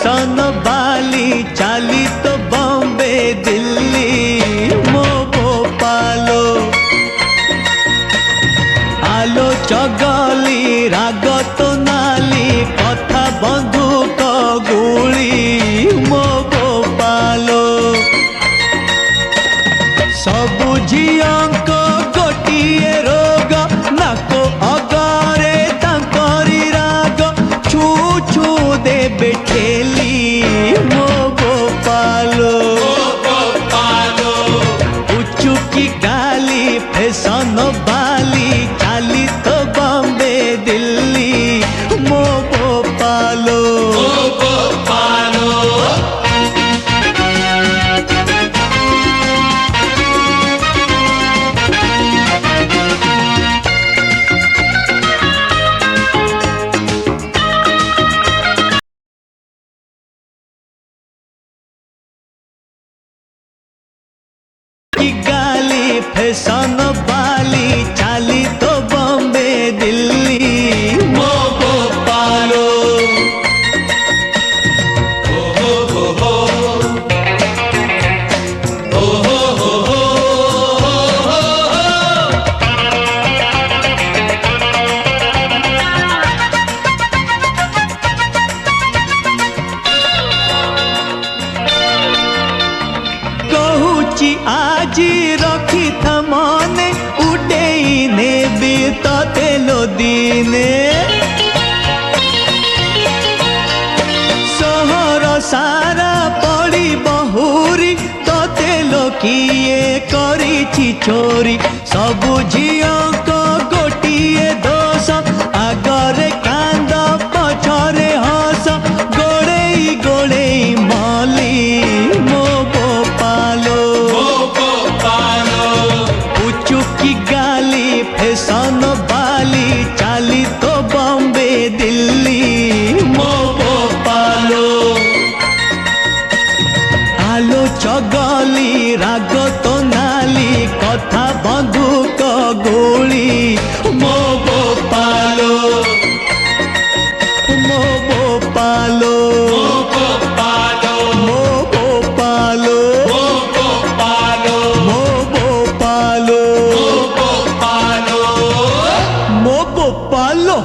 fashion वाली चाली तो बॉम्बे दिल्ली मो भोपालो आलो चगली राग तो नाली कथा बंधुक गुली मो भोपालो सबु झियंक गोटिए रोग नाको अगरे तांकरी राग छू छू देबे ठेली मो भोपालो उचुकी गाली फैशन वाली चाली तो बॉम्बे दिल्ली मो भोपालो की गाली फैशन वाली चाली तो बॉम्बे दिल्ली मो भोपालो कहुची आजी रखी था मने उडेई नेबी तते लो दिने सहर सारा पड़ी बहुरी तते लो किए करिछि चोरी सबु झियंक गोटिए दोष आगरे कांद पछरे हस गोड़ेई गोड़ेई मली मो भोपालो उचुकी गाली फैशन वाली चाली तो बॉम्बे दिल्ली मो भोपालो आलो चगली राग तो नाली कथा बंधुक गुली मो भोपालो मो भोपालो मो भोपालो मो भोपालो मो भोपालो